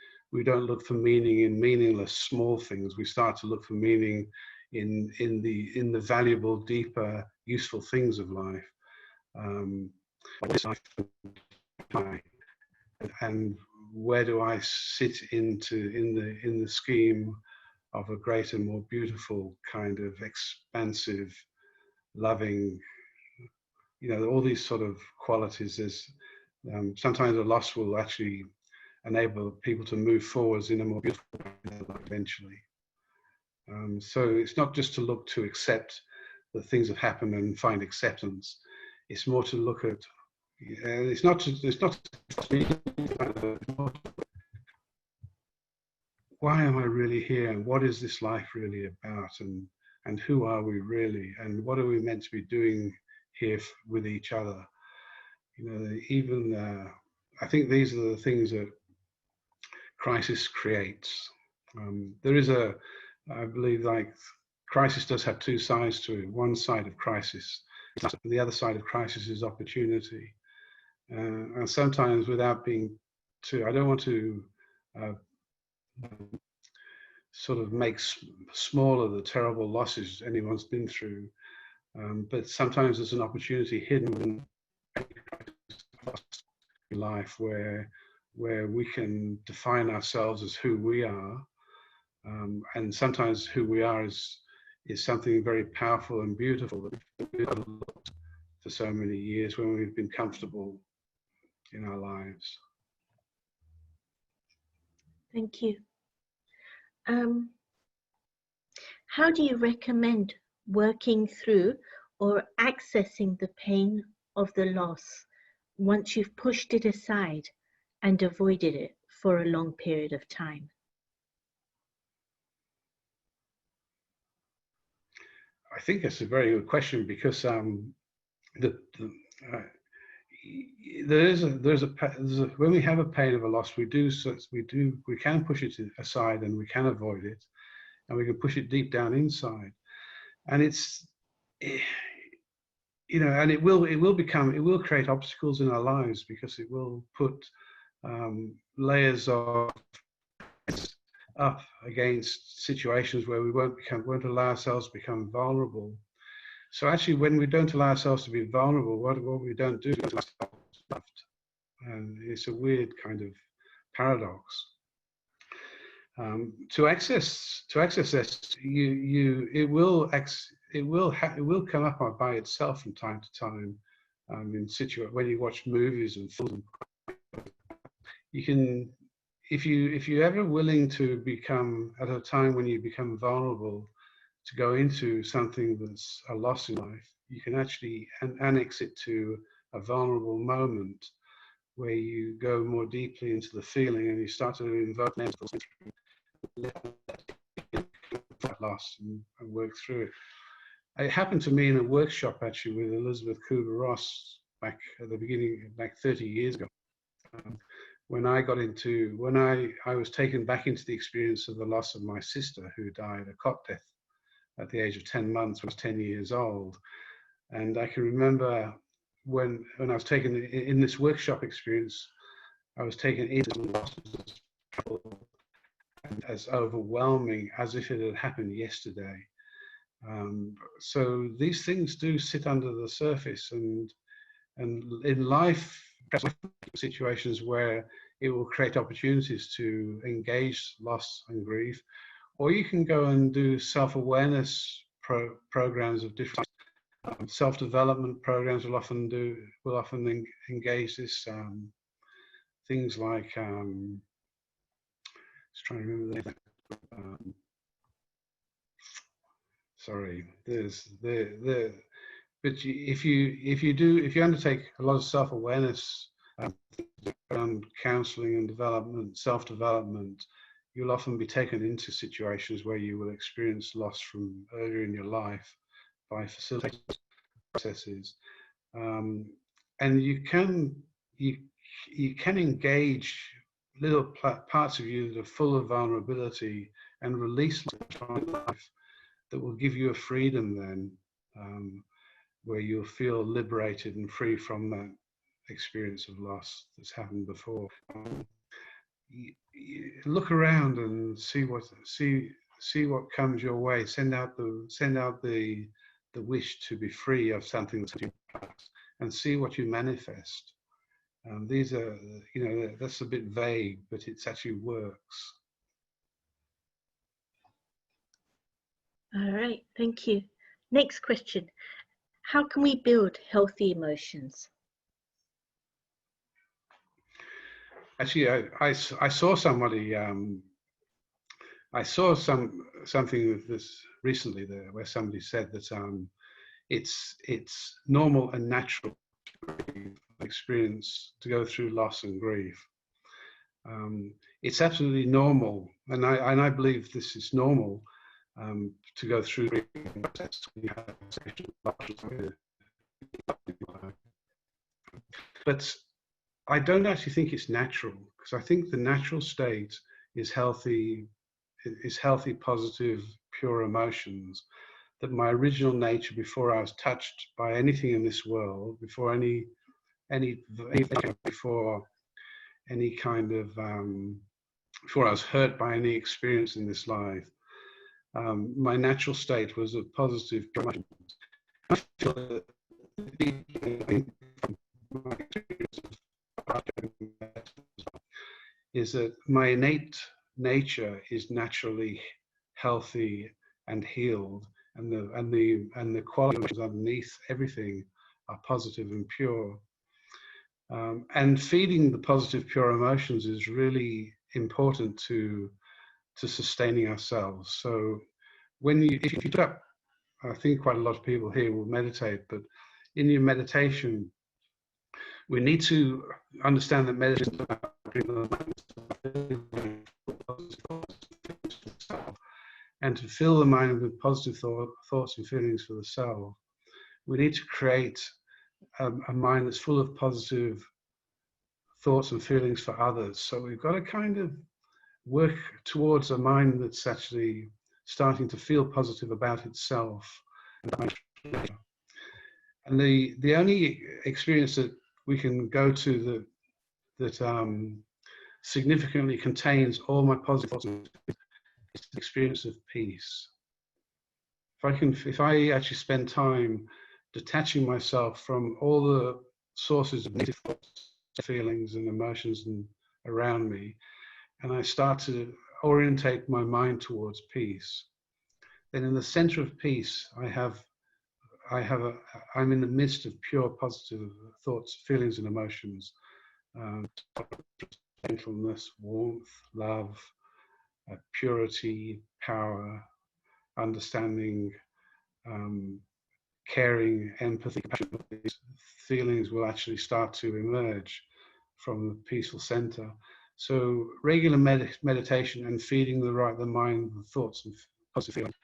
don't look for meaning in meaningless small things. We start to look for meaning in the valuable, deeper, useful things of life. What is life, and where do I sit in the scheme of a greater, more beautiful kind of expansive, loving, all these sort of qualities. There's sometimes a loss will actually enable people to move forwards in a more beautiful way eventually. So it's not just to look to accept that things have happened and find acceptance. It's more to look at, it's not why am I really here, and what is this life really about, and who are we really, and what are we meant to be doing here with each other? Even I think these are the things that crisis creates. There is I believe, like, crisis does have two sides to it. One side of crisis, the other side of crisis is opportunity. And sometimes, without being too, I don't want to sort of make smaller the terrible losses anyone's been through, but sometimes there's an opportunity hidden in life where we can define ourselves as who we are, and sometimes who we are is something very powerful and beautiful that we've looked for so many years when we've been comfortable in our lives. Thank you. How do you recommend working through or accessing the pain of the loss once you've pushed it aside and avoided it for a long period of time? I think that's a very good question, because when we have a pain of a loss, we can push it aside and we can avoid it, and we can push it deep down inside, and and it will create obstacles in our lives, because it will put layers of up against situations where we won't allow ourselves to become vulnerable. So actually, when we don't allow ourselves to be vulnerable, what we don't do is allow ourselves loved. And it's a weird kind of paradox. To access this, it will come up by itself from time to time. When you watch movies and films, you can, if you're ever willing to become, at a time when you become vulnerable, to go into something that's a loss in life, you can actually annex it to a vulnerable moment where you go more deeply into the feeling, and you start to invoke that loss and work through it. It happened to me in a workshop, actually, with Elizabeth Kubler-Ross back at the beginning, like 30 years ago. When I was taken back into the experience of the loss of my sister, who died a cot death at the age of 10 months, was 10 years old. And I can remember when I was taken in this workshop experience, I was taken into the loss as overwhelming as if it had happened yesterday. So these things do sit under the surface, and in life, situations where it will create opportunities to engage loss and grief, or you can go and do self-awareness programs of different self-development programs will often engage this, things like just trying to remember the sorry, but if you undertake a lot of self-awareness around counseling and development, self-development, you'll often be taken into situations where you will experience loss from earlier in your life by facilitating processes, and you can engage little parts of you that are full of vulnerability and release life that will give you a freedom then, where you'll feel liberated and free from that experience of loss that's happened before. Look around and see what comes your way. Send out the wish to be free of something that's in your past, and see what you manifest. These are, that's a bit vague, but it actually works. All right, thank you. Next question. How can we build healthy emotions? Actually, I saw somebody, I saw something of this recently there, where somebody said that it's normal and natural experience to go through loss and grief. It's absolutely normal, and I believe this is normal, to go through grief. But I don't actually think it's natural, because I think the natural state is healthy, positive, pure emotions. That my original nature, before I was touched by anything in this world, before any before any kind of before I was hurt by any experience in this life, my natural state was a positive pure emotion. I feel that is that my innate nature is naturally healthy and healed, and the qualities underneath everything are positive and pure. And feeding the positive, pure emotions is really important to sustaining ourselves. So if you do up, I think quite a lot of people here will meditate, but in your meditation, we need to understand that meditation is about and to fill the mind with positive thoughts and feelings for the self. We need to create a mind that's full of positive thoughts and feelings for others. So we've got to kind of work towards a mind that's actually starting to feel positive about itself. And the only experience that we can go to that significantly contains all my positive thoughts is the experience of peace. If I actually spend time detaching myself from all the sources of negative thoughts, feelings and emotions around me, and I start to orientate my mind towards peace, then in the center of peace, I'm in the midst of pure positive thoughts, feelings and emotions, gentleness, warmth, love, purity, power, understanding, caring, empathy. These feelings will actually start to emerge from the peaceful center. So regular meditation and feeding the mind with thoughts and positive feelings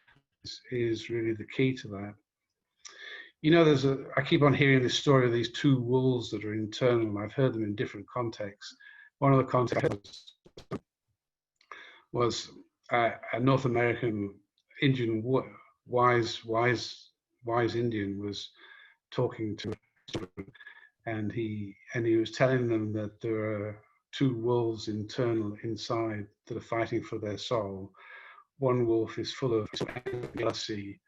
is really the key to that. You know, I keep on hearing this story of these two wolves that are internal. I've heard them in different contexts. One of the contexts was a North American Indian wise Indian was talking to them, and he was telling them that there are two wolves inside that are fighting for their soul. One wolf is full of jealousy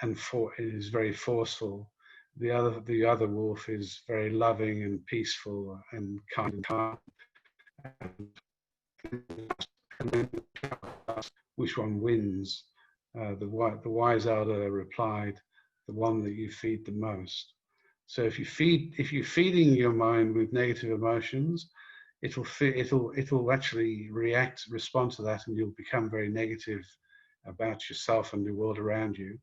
and is very forceful. The other wolf is very loving and peaceful and kind. And which one wins? The wise elder replied, "The one that you feed the most." So if you're feeding your mind with negative emotions, it'll actually respond to that, and you'll become very negative about yourself and the world around you.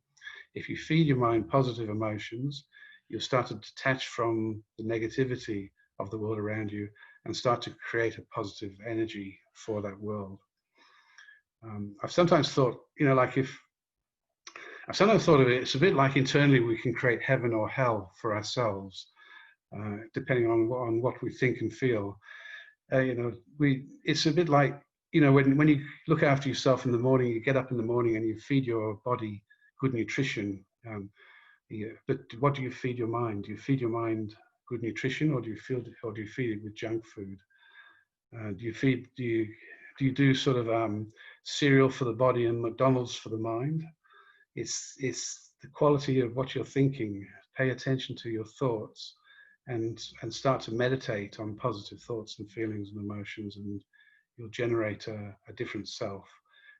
If you feed your mind positive emotions, you'll start to detach from the negativity of the world around you and start to create a positive energy for that world. I've sometimes thought, like I've sometimes thought of it, it's a bit like internally we can create heaven or hell for ourselves, depending on what we think and feel. It's a bit like, when you look after yourself in the morning, you get up in the morning and you feed your body good nutrition. But what do you feed your mind? Do you feed your mind good nutrition, or do you feed it with junk food? Do you do sort of cereal for the body and McDonald's for the mind? It's the quality of what you're thinking. Pay attention to your thoughts, and start to meditate on positive thoughts and feelings and emotions, and you'll generate a different self,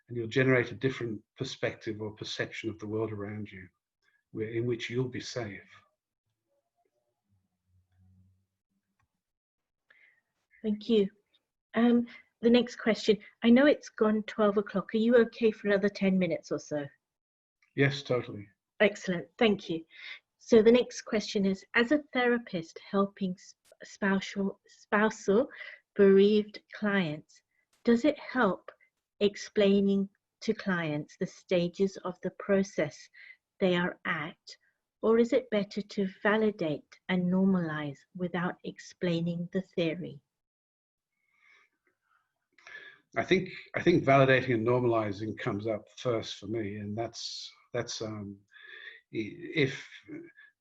and you'll generate a different perspective or perception of the world around you, in which you'll be safe. Thank you. The next question. I know it's gone 12 o'clock. Are you okay for another 10 minutes or so? Yes, totally. Excellent. Thank you. So the next question is, as a therapist helping spousal bereaved clients, does it help explaining to clients the stages of the process they are at, or is it better to validate and normalize without explaining the theory? I think validating and normalizing comes up first for me, and that's if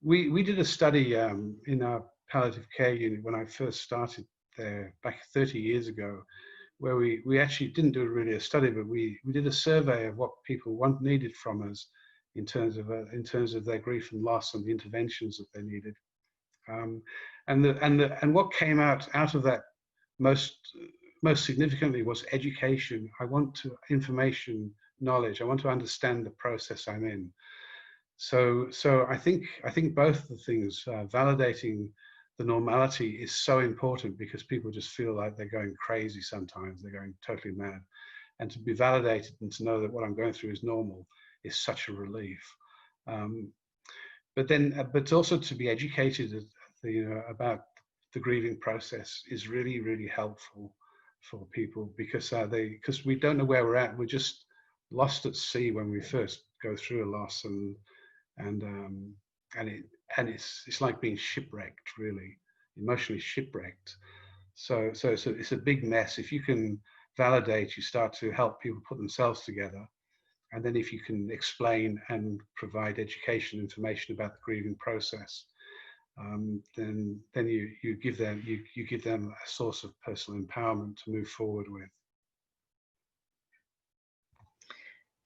we did a study in our palliative care unit when I first started there back 30 years ago, where we actually didn't do really a study, but we did a survey of what people needed from us in terms of their grief and loss and the interventions that they needed, and what came out of that most significantly was education. I want information, knowledge. I want to understand the process I'm in. So I think both the things, validating the normality is so important, because people just feel like they're going crazy sometimes. They're going totally mad, and to be validated and to know that what I'm going through is normal is such a relief. But also to be educated, about the grieving process is really, really helpful for people, because we don't know where we're at. We're just lost at sea when we first go through a loss, and it's like being shipwrecked, really, emotionally shipwrecked. So it's a big mess. If you can validate, you start to help people put themselves together, and then if you can explain and provide education, information about the grieving process, then you give them a source of personal empowerment to move forward with.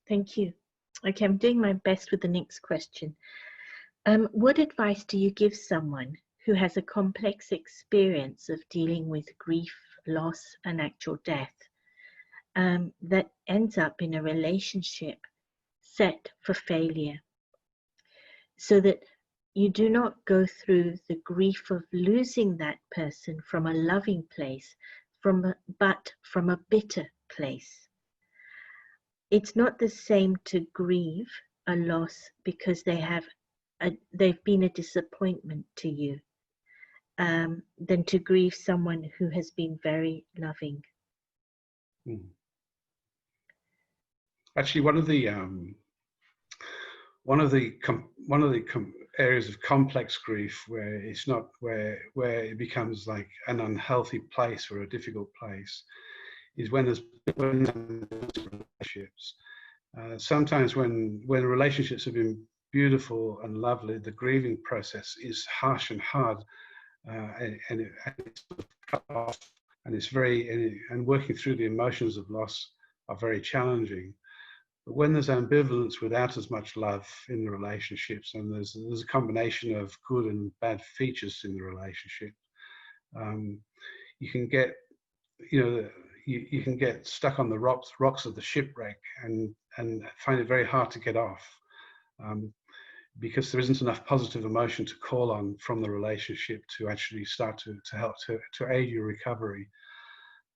Thank you. Okay, I'm doing my best with the next question. What advice do you give someone who has a complex experience of dealing with grief, loss, and actual death, that ends up in a relationship set for failure, so that you do not go through the grief of losing that person from a loving place, but from a bitter place? It's not the same to grieve a loss because they've been a disappointment to you, than to grieve someone who has been very loving. Actually, one of the areas of complex grief where it's not where it becomes like an unhealthy place or a difficult place is when there's relationships. Sometimes when relationships have been beautiful and lovely, the grieving process is harsh and hard, and it's cut off, and it's and working through the emotions of loss are very challenging. But when there's ambivalence without as much love in the relationships, and there's a combination of good and bad features in the relationship, you can get you can get stuck on the rocks of the shipwreck and find it very hard to get off, because there isn't enough positive emotion to call on from the relationship to actually start to help to aid your recovery.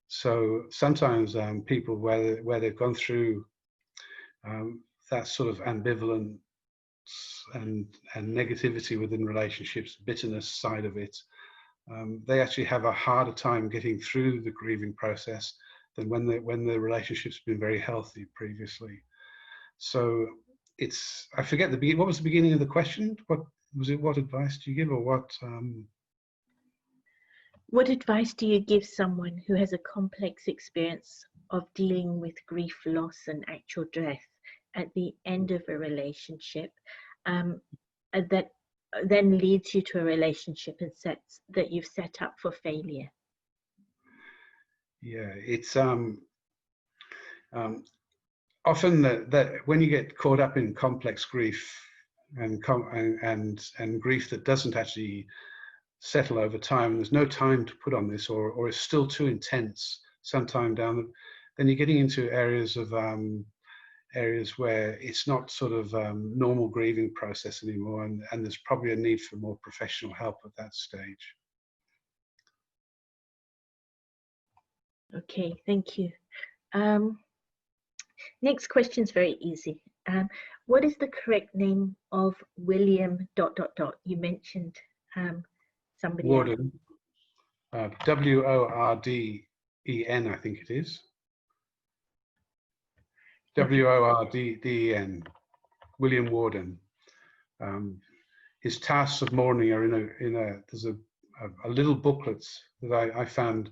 So sometimes people where they've gone through that sort of ambivalence and negativity within relationships, bitterness side of it, they actually have a harder time getting through the grieving process than when the relationship's been very healthy previously. So it's, I forget what was the beginning of the question? What was it? What advice do you give, or what? What advice do you give someone who has a complex experience of dealing with grief, loss, and actual death at the end of a relationship, that then leads you to a relationship that you've set up for failure? Yeah, it's often that when you get caught up in complex grief and grief that doesn't actually settle over time, and there's no time to put on this, or it's still too intense sometime down, then you're getting into areas where it's not sort of normal grieving process anymore, and there's probably a need for more professional help at that stage. Okay, thank you. Next question is very easy. What is the correct name of William ... You mentioned somebody Worden, Worden, I think it is. Worden, William Worden. His tasks of mourning are there's a little booklet that I found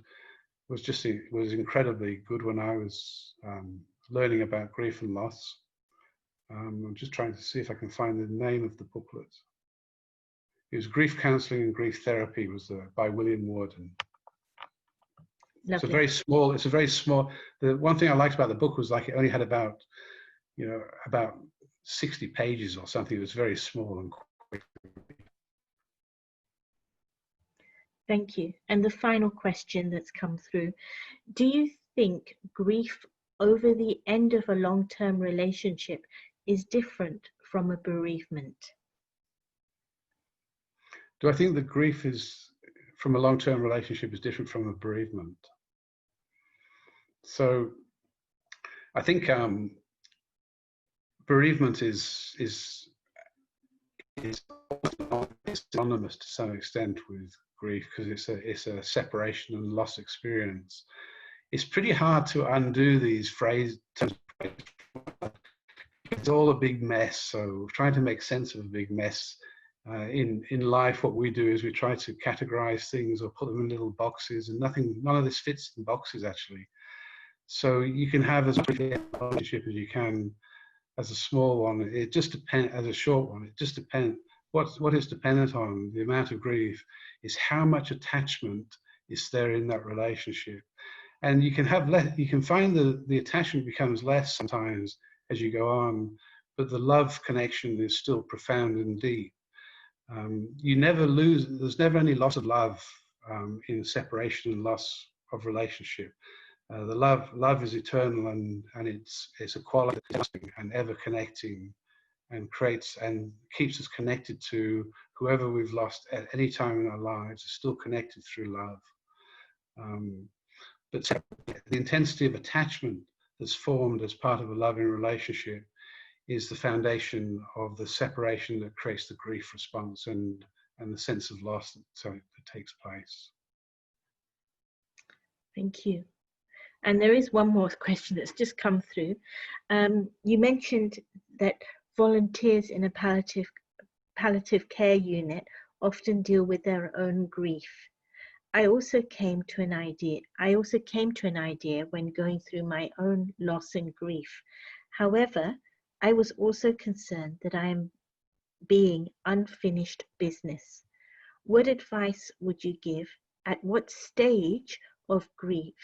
was incredibly good when I was learning about grief and loss. I'm just trying to see if I can find the name of the booklet. It was Grief Counselling and Grief Therapy, by William Worden. Lovely. It's a very small, the one thing I liked about the book was like it only had about 60 pages or something. It was very small and quick. Thank you. And the final question that's come through: do you think grief over the end of a long-term relationship is different from a bereavement? Do I think that grief from a long-term relationship is different from a bereavement? So I think bereavement is synonymous to some extent with grief, because it's a separation and loss experience. It's pretty hard to undo these phrases. It's all a big mess, so trying to make sense of a big mess. In life, what we do is we try to categorize things or put them in little boxes, and none of this fits in boxes actually. So you can have as much relationship as you can as a small one. It just depends, as a short one. It just depends. What is dependent on the amount of grief is how much attachment is there in that relationship. And you can have less. You can find the attachment becomes less sometimes as you go on, but the love connection is still profound and deep. You never lose. There's never any loss of love in separation and loss of relationship. The love is eternal, and it's a quality and ever connecting, and creates and keeps us connected to whoever we've lost at any time in our lives. Is still connected through love. But the intensity of attachment that's formed as part of a loving relationship is the foundation of the separation that creates the grief response and the sense of loss that takes place. Thank you. And there is one more question that's just come through. You mentioned that volunteers in a palliative care unit often deal with their own grief. I also came to an idea when going through my own loss and grief. However, I was also concerned that I am being unfinished business. What advice would you give? At what stage of grief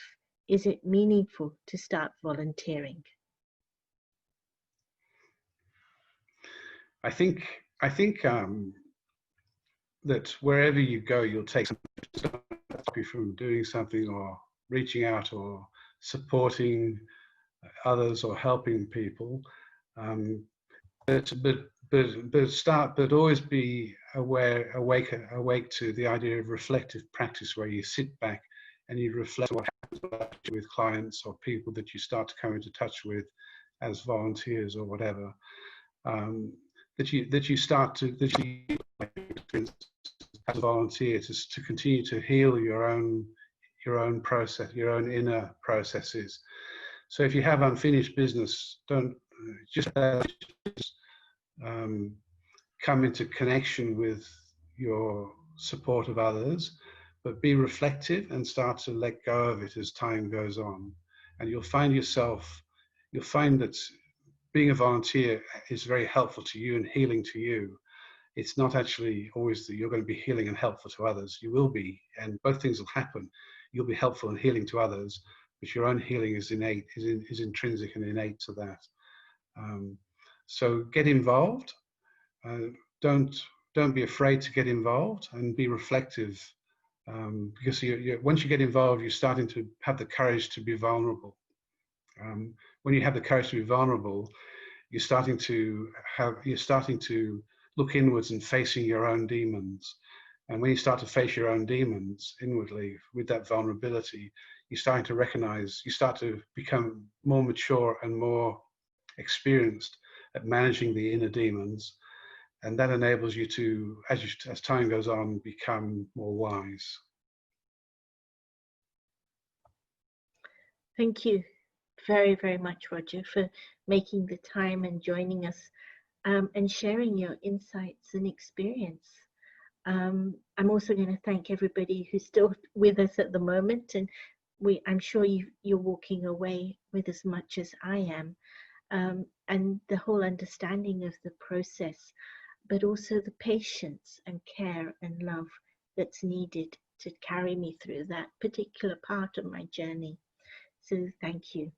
is it meaningful to start volunteering? I think that wherever you go, you'll take something to stop you from doing something, or reaching out, or supporting others, or helping people. But always be awake to the idea of reflective practice, where you sit back and you reflect what happens with clients or people that you start to come into touch with as volunteers or whatever. That you start to as a volunteer to continue to heal your own your own process, your own inner processes. So if you have unfinished business, don't just come into connection with your support of others, but be reflective and start to let go of it as time goes on. And you'll find that being a volunteer is very helpful to you and healing to you. It's not actually always that you're going to be healing and helpful to others. You will be, and both things will happen. You'll be helpful and healing to others, but your own healing is innate, is intrinsic and innate to that. So get involved. Don't be afraid to get involved and be reflective, because once you get involved, you're starting to have the courage to be vulnerable. When you have the courage to be vulnerable, you're starting to look inwards and facing your own demons. And when you start to face your own demons inwardly with that vulnerability, you're starting to recognize, you start to become more mature and more experienced at managing the inner demons. And that enables you to, as time goes on, become more wise. Thank you very, very much, Roger, for making the time and joining us and sharing your insights and experience. I'm also going to thank everybody who's still with us at the moment, and I'm sure you're walking away with as much as I am, and the whole understanding of the process, but also the patience and care and love that's needed to carry me through that particular part of my journey. So thank you.